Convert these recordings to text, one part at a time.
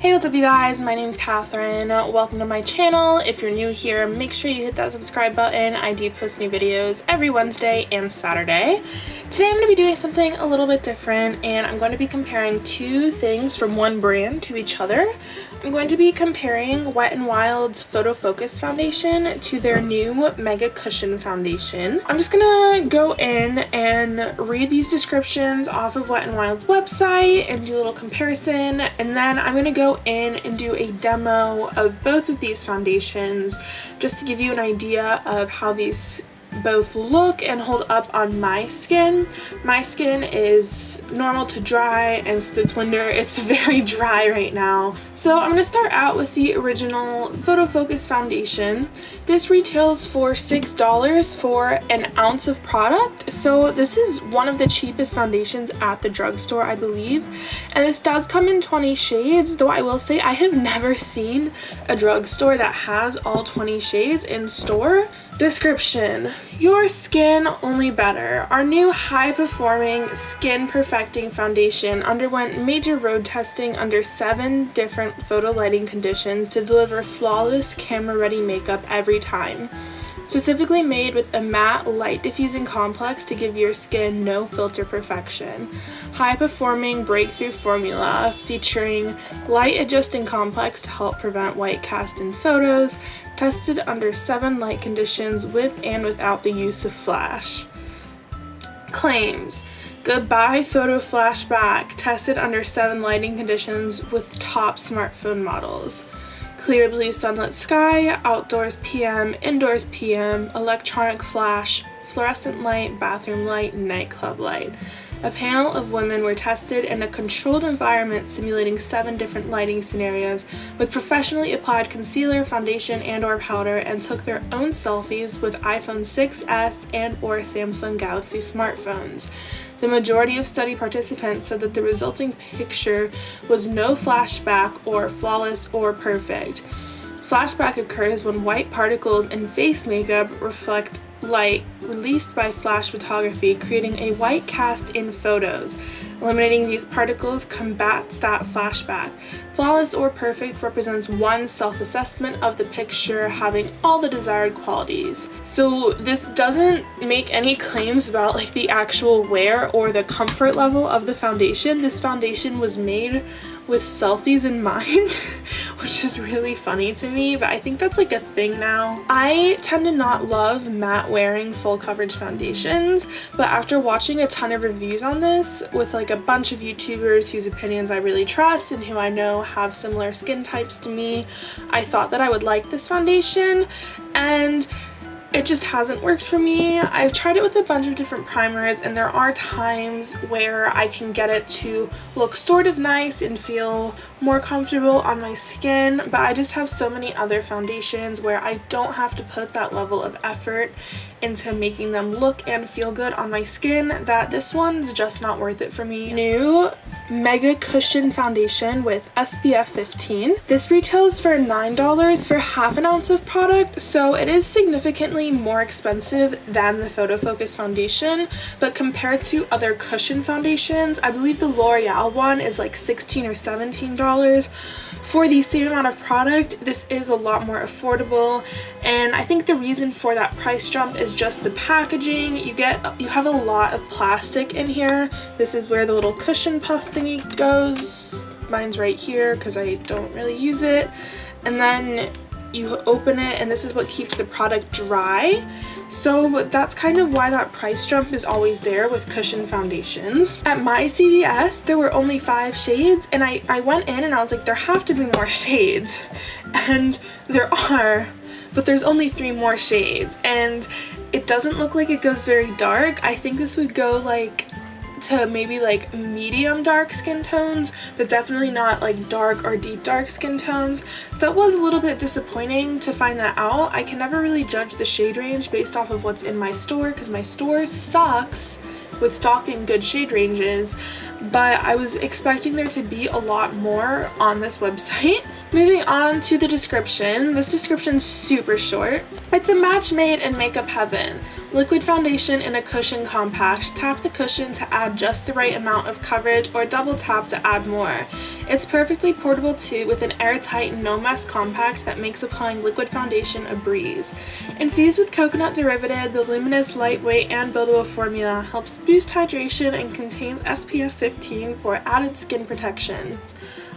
Hey, what's up you guys? My name's Catherine. Welcome to my channel. If you're new here, make sure you hit that subscribe button. I do post new videos every Wednesday and Saturday. Today I'm going to be doing something a little bit different, and I'm going to be comparing two things from one brand to each other. I'm going to be comparing Wet n Wild's Photo Focus Foundation to their new Mega Cushion Foundation. I'm just going to go in and read these descriptions off of Wet n Wild's website and do a little comparison, and then I'm going to go in and do a demo of both of these foundations just to give you an idea of how these both look and hold up on my skin. My skin is normal to dry, and since it's winter, it's very dry right now. So I'm going to start out with the original Photo Focus Foundation. This retails for $6 for an ounce of product, so this is one of the cheapest foundations at the drugstore, I believe. And this does come in 20 shades, though I will say I have never seen a drugstore that has all 20 shades in store. Description: your skin only better. Our new high-performing skin perfecting foundation underwent major road testing under 7 different photo lighting conditions to deliver flawless camera-ready makeup every time. Specifically made with a matte light diffusing complex to give your skin no filter perfection. High-performing breakthrough formula featuring light adjusting complex to help prevent white cast in photos. Tested under 7 light conditions with and without the use of flash. Claims: goodbye photo flashback, tested under 7 lighting conditions with top smartphone models. Clear blue sunlit sky, outdoors PM, indoors PM, electronic flash, fluorescent light, bathroom light, nightclub light. A panel of women were tested in a controlled environment simulating 7 different lighting scenarios with professionally applied concealer, foundation, and/or powder, and took their own selfies with iPhone 6s and/or Samsung Galaxy smartphones. The majority of study participants said that the resulting picture was no flashback or flawless or perfect. Flashback occurs when white particles in face makeup reflect light released by flash photography, creating a white cast in photos. Eliminating these particles combats that flashback. Flawless or perfect represents one's self-assessment of the picture having all the desired qualities. So this doesn't make any claims about like the actual wear or the comfort level of the foundation. This foundation was made with selfies in mind, which is really funny to me, but I think that's like a thing now. I tend to not love matte wearing full coverage foundations, but after watching a ton of reviews on this with like a bunch of YouTubers whose opinions I really trust and who I know have similar skin types to me, I thought that I would like this foundation, and it just hasn't worked for me. I've tried it with a bunch of different primers, and there are times where I can get it to look sort of nice and feel more comfortable on my skin, but I just have so many other foundations where I don't have to put that level of effort into making them look and feel good on my skin that this one's just not worth it for me. New Mega Cushion Foundation with SPF 15. This retails for $9 for half an ounce of product, so it is significantly more expensive than the Photo Focus Foundation, but compared to other cushion foundations, I believe the L'Oreal one is like $16 or $17. For the same amount of product, this is a lot more affordable, and I think the reason for that price jump is just the packaging. You have a lot of plastic in here. This is where the little cushion puff thingy goes. Mine's right here because I don't really use it. And then you open it, and this is what keeps the product dry. So that's kind of why that price jump is always there with cushion foundations. At my CVS, there were only 5 shades, and I went in and I was like, there have to be more shades. And there are, but there's only 3 more shades, and it doesn't look like it goes very dark. I think this would go like to maybe like medium dark skin tones, but definitely not like dark or deep dark skin tones. So that was a little bit disappointing to find that out. I can never really judge the shade range based off of what's in my store because my store sucks with stocking good shade ranges, but I was expecting there to be a lot more on this website. Moving on to the description. This description's super short. It's a match made in makeup heaven. Liquid foundation in a cushion compact. Tap the cushion to add just the right amount of coverage or double tap to add more. It's perfectly portable too, with an airtight no mess compact that makes applying liquid foundation a breeze. Infused with coconut derivative, the luminous, lightweight, and buildable formula helps boost hydration and contains SPF 15 for added skin protection.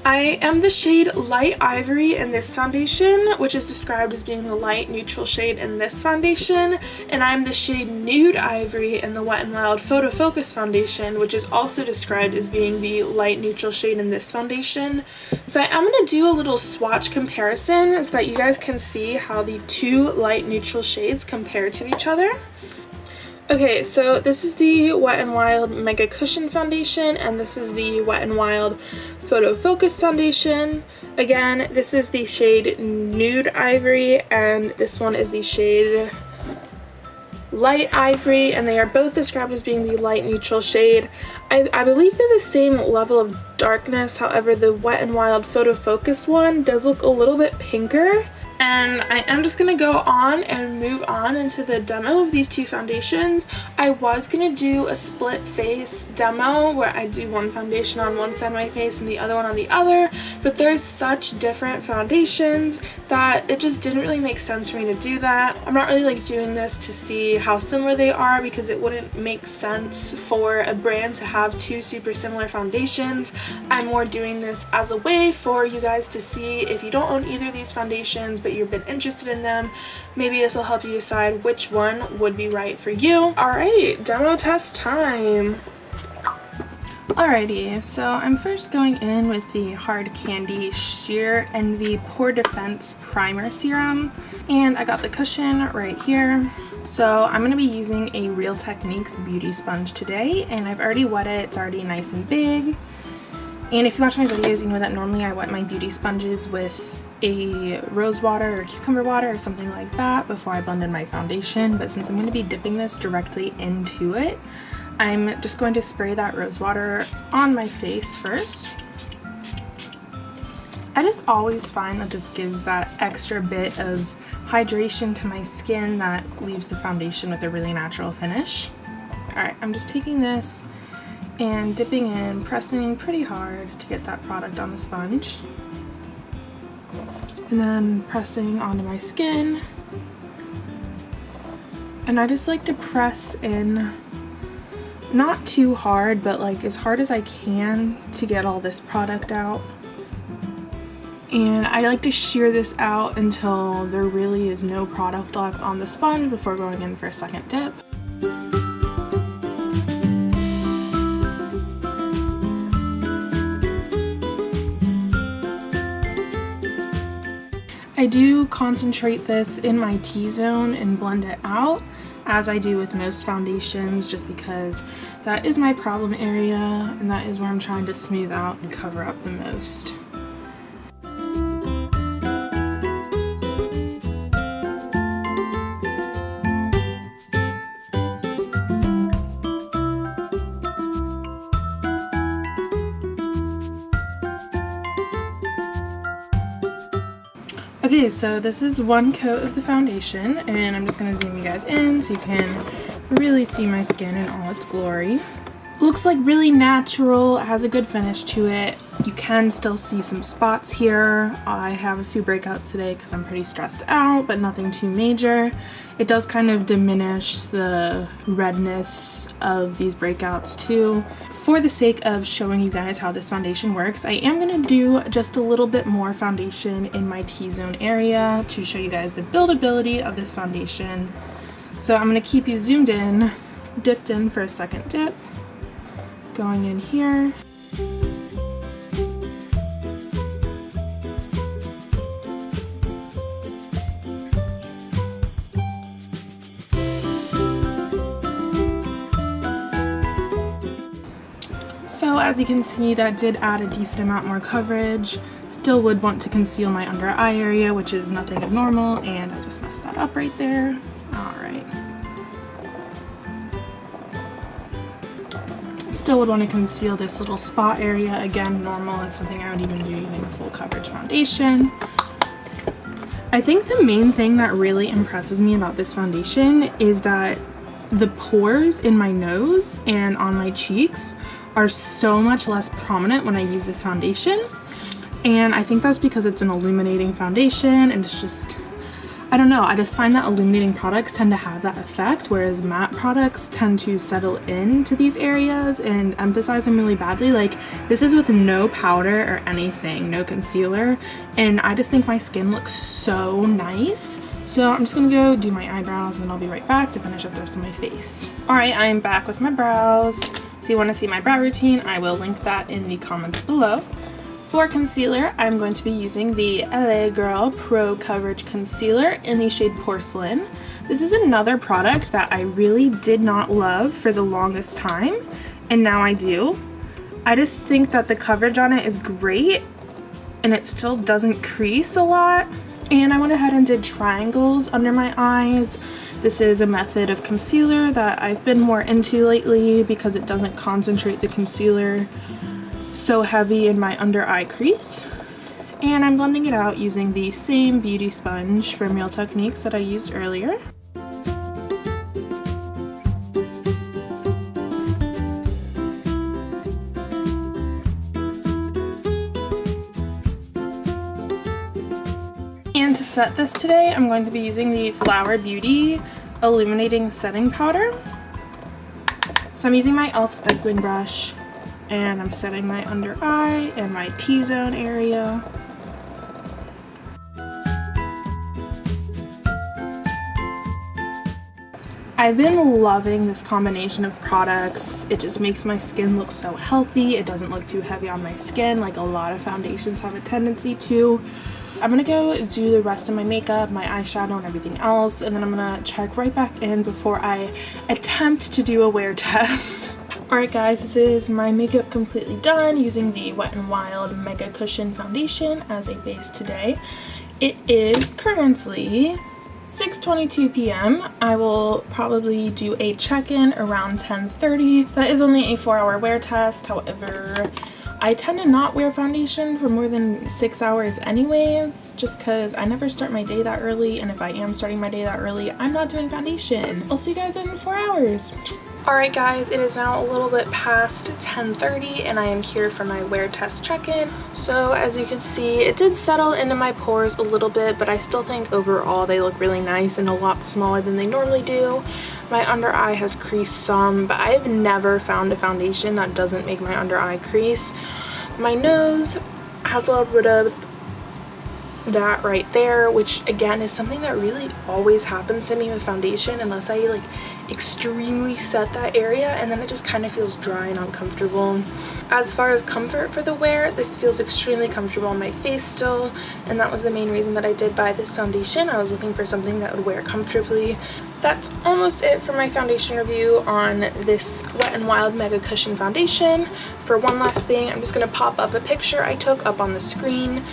I am the shade Light Ivory in this foundation, which is described as being the light neutral shade in this foundation, and I'm the shade Nude Ivory in the Wet n Wild Photo Focus foundation, which is also described as being the light neutral shade in this foundation. So I am going to do a little swatch comparison so that you guys can see how the two light neutral shades compare to each other. Okay, so this is the Wet n Wild Mega Cushion Foundation, and this is the Wet n Wild Photo Focus Foundation. Again, this is the shade Nude Ivory, and this one is the shade Light Ivory, and they are both described as being the light neutral shade. I believe they're the same level of darkness, however the Wet n Wild Photo Focus one does look a little bit pinker. And I am just going to go on and move on into the demo of these two foundations. I was going to do a split face demo where I do one foundation on one side of my face and the other one on the other, but there's such different foundations that it just didn't really make sense for me to do that. I'm not really like doing this to see how similar they are, because it wouldn't make sense for a brand to have two super similar foundations. I'm more doing this as a way for you guys to see, if you don't own either of these foundations but you've been interested in them, maybe this will help you decide which one would be right for you. Alright, demo test time. Alrighty, so I'm first going in with the Hard Candy Sheer Envy Pore Defense Primer Serum, and I got the cushion right here. So I'm going to be using a Real Techniques beauty sponge today, and I've already wet it. It's already nice and big. And if you watch my videos, you know that normally I wet my beauty sponges with a rose water or cucumber water or something like that before I blend in my foundation, but since I'm going to be dipping this directly into it, I'm just going to spray that rose water on my face first. I just always find that this gives that extra bit of hydration to my skin that leaves the foundation with a really natural finish. Alright, I'm just taking this and dipping in, pressing pretty hard to get that product on the sponge, and then pressing onto my skin. And I just like to press in, not too hard, but like as hard as I can to get all this product out. And I like to shear this out until there really is no product left on the sponge before going in for a second dip. I do concentrate this in my T-zone and blend it out, as I do with most foundations, just because that is my problem area and that is where I'm trying to smooth out and cover up the most. Okay, so this is one coat of the foundation, and I'm just going to zoom you guys in so you can really see my skin in all its glory. Looks like really natural, has a good finish to it. You can still see some spots here. I have a few breakouts today because I'm pretty stressed out, but nothing too major. It does kind of diminish the redness of these breakouts too. For the sake of showing you guys how this foundation works, I am going to do just a little bit more foundation in my T-zone area to show you guys the buildability of this foundation. So I'm going to keep you zoomed in, dipped in for a second dip, going in here. So as you can see, that did add a decent amount more coverage. Still would want to conceal my under eye area, which is nothing abnormal, and I just messed that up right there. Alright. Still would want to conceal this little spot area. Again, normal, it's something I would even do using a full coverage foundation. I think the main thing that really impresses me about this foundation is that the pores in my nose and on my cheeks are so much less prominent when I use this foundation. And I think that's because it's an illuminating foundation, and it's just, I don't know, I just find that illuminating products tend to have that effect, whereas matte products tend to settle into these areas and emphasize them really badly. Like, this is with no powder or anything, no concealer, and I just think my skin looks so nice. So I'm just gonna go do my eyebrows and I'll be right back to finish up the rest of my face. Alright, I am back with my brows. If you want to see my brow routine, I will link that in the comments below. For concealer, I'm going to be using the LA Girl Pro Coverage Concealer in the shade Porcelain. This is another product that I really did not love for the longest time, and now I do. I just think that the coverage on it is great, and it still doesn't crease a lot. And I went ahead and did triangles under my eyes. This is a method of concealer that I've been more into lately because it doesn't concentrate the concealer so heavy in my under eye crease. And I'm blending it out using the same beauty sponge from Real Techniques that I used earlier. And to set this today, I'm going to be using the Flower Beauty Illuminating Setting Powder. So I'm using my e.l.f. stippling brush, and I'm setting my under eye and my T-zone area. I've been loving this combination of products. It just makes my skin look so healthy. It doesn't look too heavy on my skin like a lot of foundations have a tendency to. I'm gonna go do the rest of my makeup, my eyeshadow, and everything else, and then I'm gonna check right back in before I attempt to do a wear test. Alright guys, this is my makeup completely done using the Wet n Wild Mega Cushion Foundation as a base today. It is currently 6:22 p.m. I will probably do a check-in around 10:30. That is only a 4-hour wear test, however, I tend to not wear foundation for more than 6 hours anyways, just because I never start my day that early, and if I am starting my day that early, I'm not doing foundation. I'll see you guys in 4 hours. Alright guys, it is now a little bit past 10:30 and I am here for my wear test check-in. So as you can see, it did settle into my pores a little bit, but I still think overall they look really nice and a lot smaller than they normally do. My under eye has creased some, but I've never found a foundation that doesn't make my under eye crease. My nose has a little bit of that right there, which again is something that really always happens to me with foundation unless I like extremely set that area, and then it just kind of feels dry and uncomfortable. As far as comfort for the wear, this feels extremely comfortable on my face still, and that was the main reason that I did buy this foundation. I was looking for something that would wear comfortably. That's almost it for my foundation review on this Wet n Wild Mega Cushion Foundation. For one last thing, I'm just going to pop up a picture I took up on the screen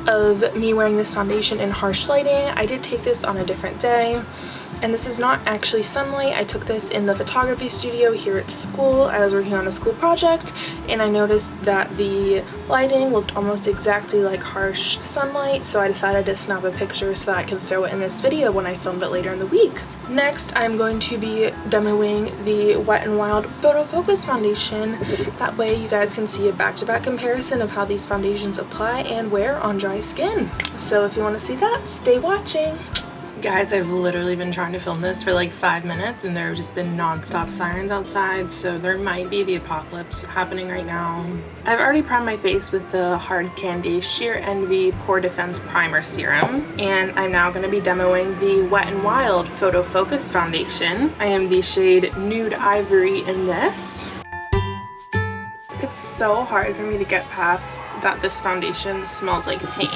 of me wearing this foundation in harsh lighting. I did take this on a different day, and this is not actually sunlight. I took this in the photography studio here at school. I was working on a school project, and I noticed that the lighting looked almost exactly like harsh sunlight, so I decided to snap a picture so that I could throw it in this video when I filmed it later in the week. Next, I'm going to be demoing the Wet n Wild Photo Focus Foundation. That way you guys can see a back-to-back comparison of how these foundations apply and wear on dry skin. So if you want to see that, stay watching. Guys, I've literally been trying to film this for like 5 minutes and there have just been non-stop sirens outside, so there might be the apocalypse happening right now. I've already primed my face with the Hard Candy Sheer Envy Pore Defense Primer Serum, and I'm now going to be demoing the Wet n Wild Photo Focus Foundation. I am the shade Nude Ivory in this. It's so hard for me to get past that this foundation smells like paint.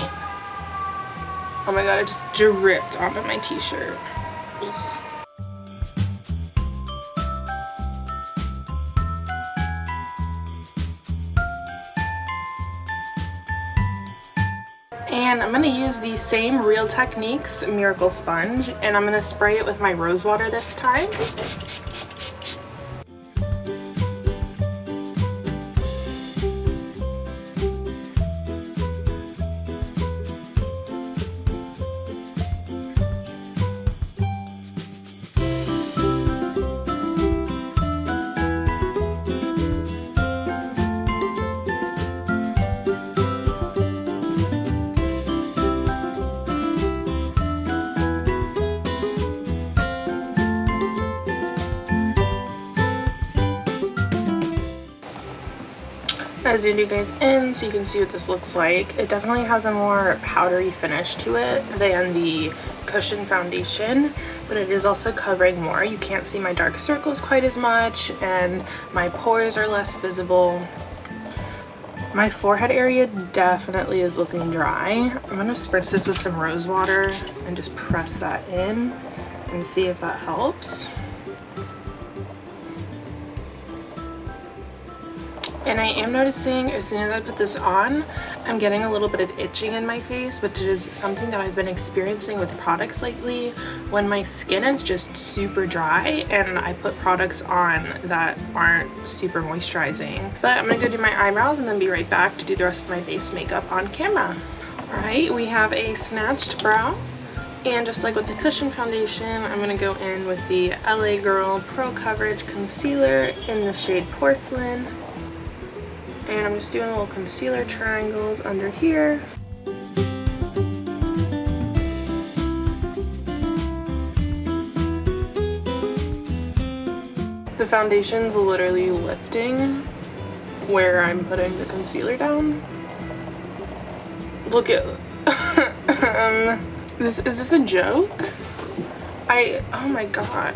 Oh my god, it just dripped onto my t-shirt. And I'm going to use the same Real Techniques Miracle Sponge, and I'm going to spray it with my rose water this time. I zoomed you guys in so you can see what this looks like. It definitely has a more powdery finish to it than the cushion foundation, but it is also covering more. You can't see my dark circles quite as much, and my pores are less visible. My forehead area definitely is looking dry. I'm gonna spritz this with some rose water and just press that in and see if that helps. And I am noticing as soon as I put this on, I'm getting a little bit of itching in my face, which is something that I've been experiencing with products lately when my skin is just super dry and I put products on that aren't super moisturizing. But I'm gonna go do my eyebrows and then be right back to do the rest of my base makeup on camera. Alright, we have a snatched brow. And just like with the cushion foundation, I'm going to go in with the LA Girl Pro Coverage Concealer in the shade Porcelain. And I'm just doing little concealer triangles under here. The foundation's literally lifting where I'm putting the concealer down. Look at is this a joke? Oh my god.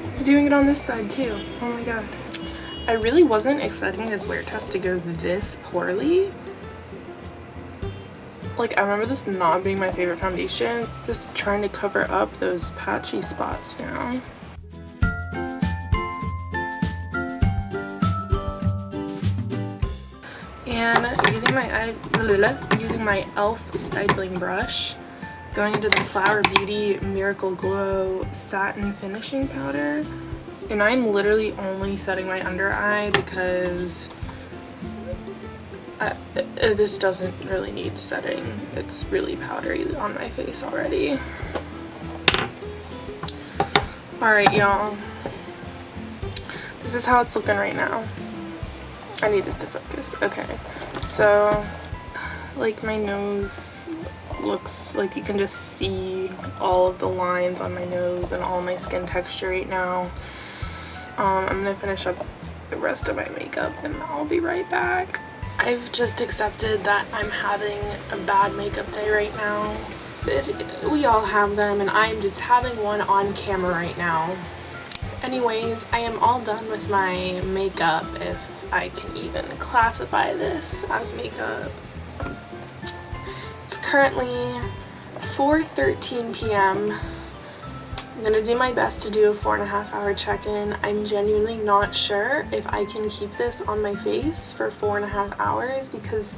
It's doing it on this side too. Oh my god. I really wasn't expecting this wear test to go this poorly. Like, I remember this not being my favorite foundation. Just trying to cover up those patchy spots now. And using my e.l.f. stippling brush, going into the Flower Beauty Miracle Glow Satin Finishing Powder. And I'm literally only setting my under eye because this doesn't really need setting. It's really powdery on my face already. Alright, y'all. This is how it's looking right now. I need this to focus. Okay. So, like, my nose looks like you can just see all of the lines on my nose and all my skin texture right now. I'm gonna finish up the rest of my makeup and I'll be right back. I've just accepted that I'm having a bad makeup day right now. We all have them, and I'm just having one on camera right now. Anyways, I am all done with my makeup, if I can even classify this as makeup. It's currently 4:13 p.m. I'm gonna do my best to do a 4.5 hour check-in. I'm genuinely not sure if I can keep this on my face for 4.5 hours because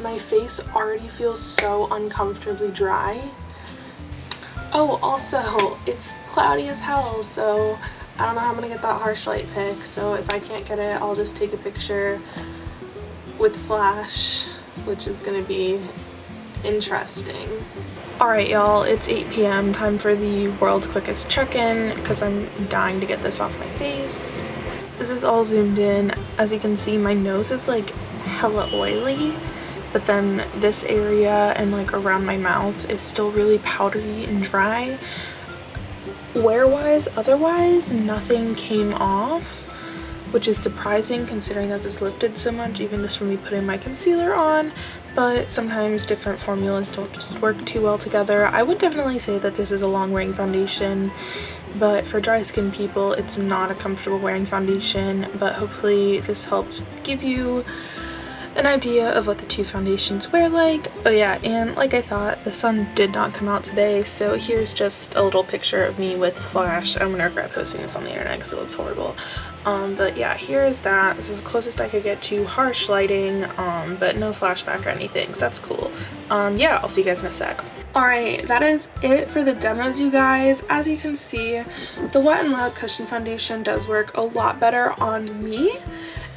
my face already feels so uncomfortably dry. Oh, also, it's cloudy as hell, so I don't know how I'm gonna get that harsh light pick, so if I can't get it, I'll just take a picture with flash, which is gonna be interesting. Alright y'all, it's 8 p.m. time for the world's quickest check-in because I'm dying to get this off my face. This is all zoomed in. As you can see, my nose is like hella oily, but then this area and like around my mouth is still really powdery and dry. Wear-wise, otherwise, nothing came off, which is surprising considering that this lifted so much, even just from me putting my concealer on. But sometimes different formulas don't just work too well together. I would definitely say that this is a long-wearing foundation, but for dry skin people, it's not a comfortable wearing foundation, but hopefully this helped give you an idea of what the two foundations wear like. Oh yeah, and like I thought, the sun did not come out today, so here's just a little picture of me with flash. I'm gonna regret posting this on the internet because it looks horrible. But yeah, here is that. This is the closest I could get to harsh lighting, but no flashback or anything, so that's cool. Yeah, I'll see you guys in a sec. Alright, that is it for the demos, you guys. As you can see, the Wet n Wild Cushion Foundation does work a lot better on me.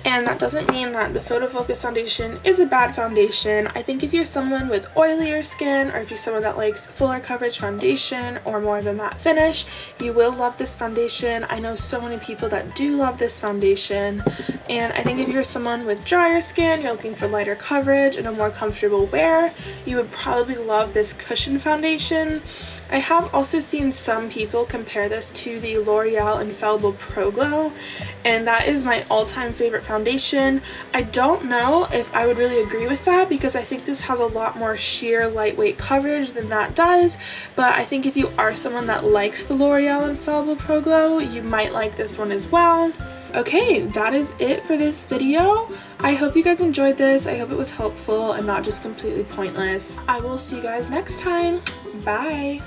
And that doesn't mean that the Photo Focus foundation is a bad foundation. I think if you're someone with oilier skin, or if you're someone that likes fuller coverage foundation or more of a matte finish, you will love this foundation. I know so many people that do love this foundation. And I think if you're someone with drier skin, you're looking for lighter coverage and a more comfortable wear, you would probably love this cushion foundation. I have also seen some people compare this to the L'Oreal Infallible Pro Glow, and that is my all-time favorite foundation foundation. I don't know if I would really agree with that because I think this has a lot more sheer lightweight coverage than that does, but I think if you are someone that likes the L'Oreal Infallible Pro Glow, you might like this one as well. Okay, that is it for this video. I hope you guys enjoyed this. I hope it was helpful and not just completely pointless. I will see you guys next time. Bye!